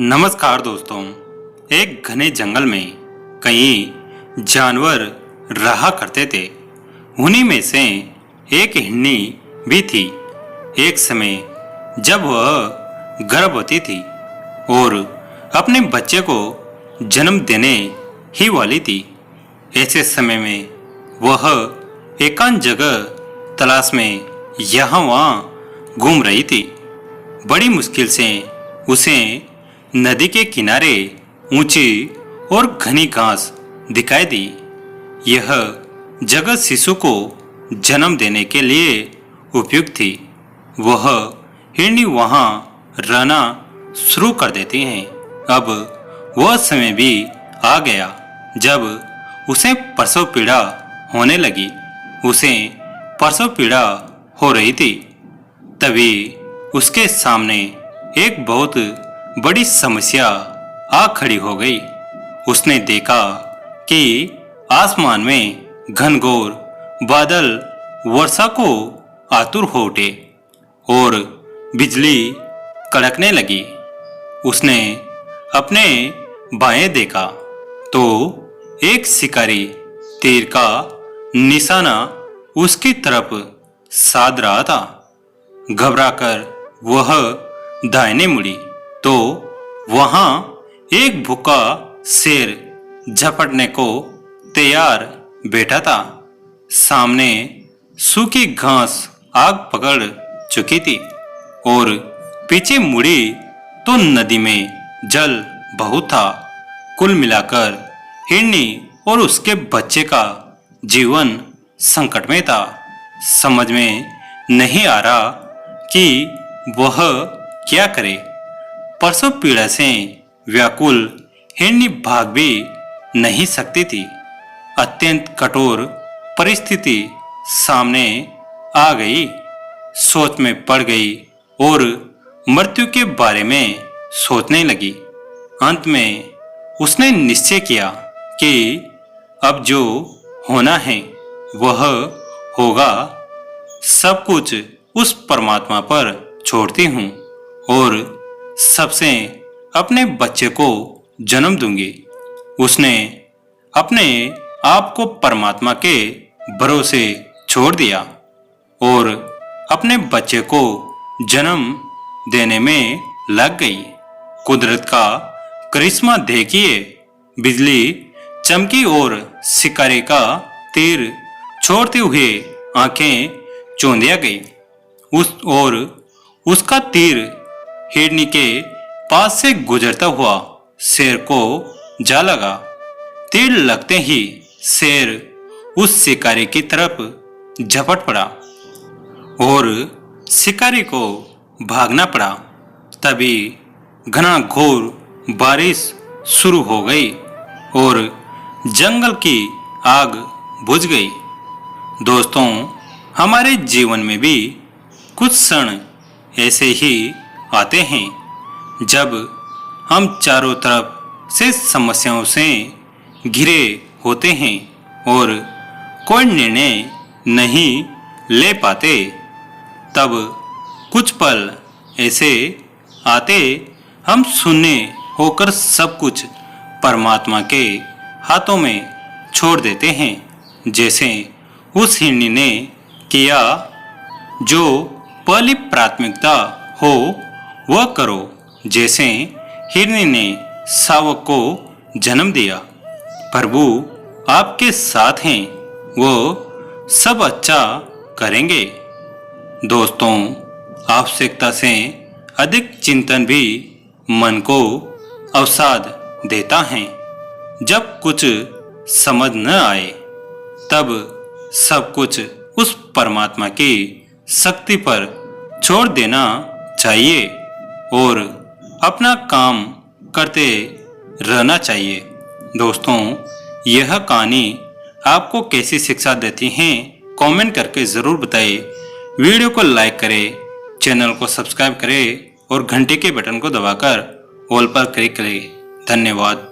नमस्कार दोस्तों। एक घने जंगल में कई जानवर रहा करते थे। उन्हीं में से एक हिरनी भी थी। एक समय जब वह गर्भवती थी और अपने बच्चे को जन्म देने ही वाली थी। ऐसे समय में वह एकांत जगह तलाश में यहाँ वहाँ घूम रही थी। बड़ी मुश्किल से उसे नदी के किनारे ऊंची और घनी घास दिखाई दी। यह जगह शिशु को जन्म देने के लिए उपयुक्त थी। वह हिरनी वहां रहना शुरू कर देती हैं। अब वह समय भी आ गया जब उसे प्रसव पीड़ा होने लगी। उसे प्रसव पीड़ा हो रही थी। तभी उसके सामने एक बहुत बड़ी समस्या आ खड़ी हो गई। उसने देखा कि आसमान में घनघोर बादल वर्षा को आतुर हो उठे और बिजली कड़कने लगी। उसने अपने बाएं देखा तो एक शिकारी तीर का निशाना उसकी तरफ साध रहा था। घबराकर वह दाहिने मुड़ी तो वहां एक भूखा शेर झपटने को तैयार बैठा था। सामने सूखी घास आग पकड़ चुकी थी और पीछे मुड़ी तो नदी में जल बहुत था। कुल मिलाकर हिरनी और उसके बच्चे का जीवन संकट में था। समझ में नहीं आ रहा कि वह क्या करे। प्रसव पीड़ा से व्याकुल हिरनी भाग भी नहीं सकती थी। अत्यंत कठोर परिस्थिति सामने आ गई। सोच में पड़ गई और मृत्यु के बारे में सोचने लगी। अंत में उसने निश्चय किया कि अब जो होना है वह होगा। सब कुछ उस परमात्मा पर छोड़ती हूँ और सबसे अपने बच्चे को जन्म दूंगी। उसने अपने आप को परमात्मा के भरोसे छोड़ दिया और अपने बच्चे को जन्म देने में लग गई। कुदरत का करिश्मा देखिए। बिजली चमकी और शिकारी का तीर छोड़ते हुए आंखें चौंधिया गई। उसका तीर हिरनी के पास से गुजरता हुआ शेर को जा लगा। तीर लगते ही शेर उस शिकारी की तरफ झपट पड़ा और शिकारी को भागना पड़ा। तभी घना घोर बारिश शुरू हो गई और जंगल की आग बुझ गई। दोस्तों, हमारे जीवन में भी कुछ क्षण ऐसे ही आते हैं जब हम चारों तरफ से समस्याओं से घिरे होते हैं और कोई निर्णय नहीं ले पाते। तब कुछ पल ऐसे आते हम शून्य होकर सब कुछ परमात्मा के हाथों में छोड़ देते हैं। जैसे उस हिरनी ने किया। जो पहली प्राथमिकता हो वह करो। जैसे हिरनी ने शावक को जन्म दिया। प्रभु आपके साथ हैं, वो सब अच्छा करेंगे। दोस्तों, आवश्यकता से अधिक चिंतन भी मन को अवसाद देता है। जब कुछ समझ न आए तब सब कुछ उस परमात्मा की शक्ति पर छोड़ देना चाहिए और अपना काम करते रहना चाहिए। दोस्तों, यह कहानी आपको कैसी शिक्षा देती है कमेंट करके ज़रूर बताइए। वीडियो को लाइक करें, चैनल को सब्सक्राइब करें और घंटे के बटन को दबाकर ऑल पर क्लिक करें। धन्यवाद।